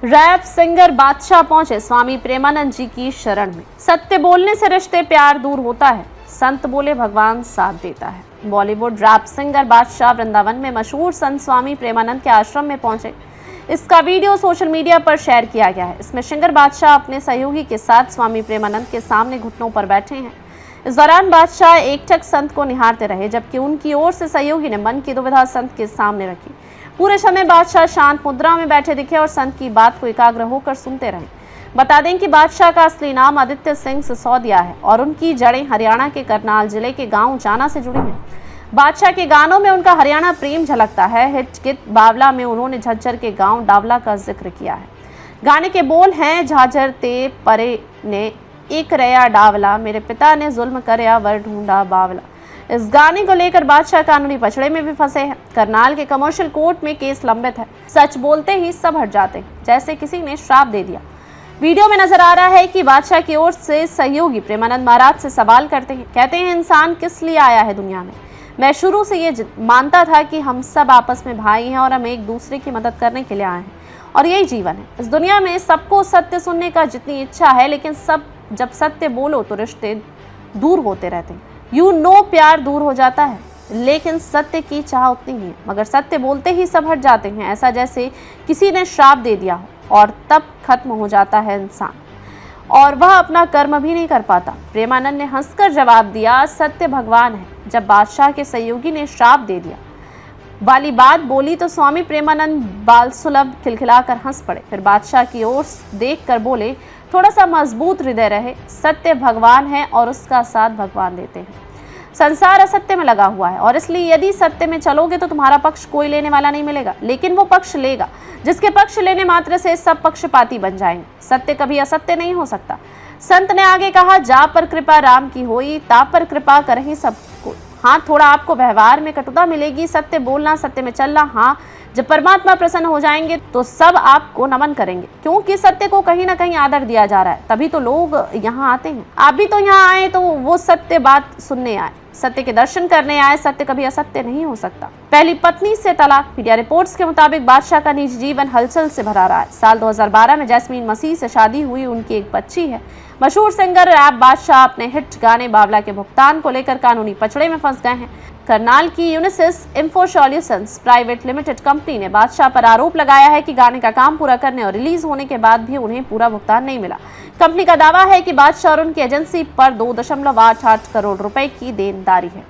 Rap singer बादशाह पहुंचे स्वामी प्रेमानंद जी की शरण में। सत्य बोलने से रिश्ते प्यार दूर होता है, संत बोले भगवान साथ देता है। बॉलीवुड रैप सिंगर बादशाह वृंदावन में मशहूर संत स्वामी प्रेमानंद के आश्रम में पहुंचे। इसका वीडियो सोशल मीडिया पर शेयर किया गया है। इसमें सिंगर बादशाह अपने सहयोगी के साथ स्वामी प्रेमानंद के सामने घुटनों पर बैठे हैं। इस दौरान बादशाह एकटक संत को निहारते रहे, जबकि उनकी ओर से सहयोगी ने मन की दुविधा संत के सामने रखी। पूरे समय बादशाह शांत मुद्रा में बैठे दिखे और संत की बात को एकाग्र होकर सुनते रहे। बता दें कि बादशाह का असली नाम आदित्य सिंह सिसोदिया है और उनकी जड़ें हरियाणा के करनाल जिले के गांव जाना से जुड़ी हैं। बादशाह के गानों में उनका हरियाणा प्रेम झलकता है। हिट गीत बावला में उन्होंने झज्जर के गांव डावला का जिक्र किया है। गाने के बोल हैं, झाझर ते परे ने एक रया डावला, मेरे पिता ने जुल्म करया वर ढूंढा बावला। इस गाने को लेकर बादशाह कानूनी पचड़े में भी फंसे हैं। करनाल के कमर्शियल कोर्ट में केस लंबित है। सच बोलते ही सब हट जाते हैं, जैसे किसी ने श्राप दे दिया। वीडियो में नजर आ रहा है कि बादशाह की ओर से सहयोगी प्रेमानंद महाराज से सवाल करते हैं। कहते हैं, इंसान किस लिए आया है दुनिया में? मैं शुरू से ये मानता था कि हम सब आपस में भाई हैं और हम एक दूसरे की मदद करने के लिए आए हैं और यही जीवन है। इस दुनिया में सबको सत्य सुनने का जितनी इच्छा है, लेकिन जब सत्य बोलो तो रिश्ते दूर होते रहते हैं। प्यार दूर हो जाता है, लेकिन सत्य की चाह उतनी ही है। मगर सत्य बोलते ही सब हट जाते हैं, ऐसा जैसे किसी ने श्राप दे दिया हो, और तब खत्म हो जाता है इंसान और वह अपना कर्म भी नहीं कर पाता। प्रेमानंद ने हंसकर जवाब दिया, सत्य भगवान है। जब बादशाह के सहयोगी ने श्राप दे दिया वाली बात बोली तो स्वामी प्रेमानंद बाल सुलभ खिलखिलाकर हंस पड़े। फिर बादशाह की ओर देखकर बोले, थोड़ा सा मजबूत हृदय रहे, सत्य भगवान है और उसका साथ भगवान देते हैं। संसार असत्य में लगा हुआ है और इसलिए यदि सत्य में चलोगे तो तुम्हारा पक्ष कोई लेने वाला नहीं मिलेगा, लेकिन वो पक्ष लेगा जिसके पक्ष लेने मात्र से सब पक्षपाती बन जाएंगे। सत्य कभी असत्य नहीं हो सकता। संत ने आगे कहा, जा पर कृपा राम की होई, ता पर कृपा करही सबको। हाँ, थोड़ा आपको व्यवहार में कटुता मिलेगी, सत्य बोलना, सत्य में चलना। हाँ, जब परमात्मा प्रसन्न हो जाएंगे तो सब आपको नमन करेंगे, क्योंकि सत्य को कहीं ना कहीं आदर दिया जा रहा है, तभी तो लोग यहाँ आते हैं। आप भी तो यहाँ आए तो वो सत्य बात सुनने आए, सत्य के दर्शन करने आए। सत्य कभी असत्य नहीं हो सकता। पहली पत्नी से तलाक। मीडिया रिपोर्ट्स के मुताबिक बादशाह का निजी जीवन हलचल से भरा रहा है। साल 2012 में जैस्मीन मसीह से शादी हुई, उनकी एक बच्ची है। मशहूर सिंगर रैप बादशाह अपने हिट गाने बावला के भुगतान को लेकर कानूनी पचड़े में फंस गए हैं। करनाल की Unisys info solutions private limited company ने बादशाह पर आरोप लगाया है कि गाने का काम पूरा करने और रिलीज होने के बाद भी उन्हें पूरा भुगतान नहीं मिला। कंपनी का दावा है कि बादशाह और उनकी एजेंसी पर 2.88 करोड़ रुपए की देनदारी है।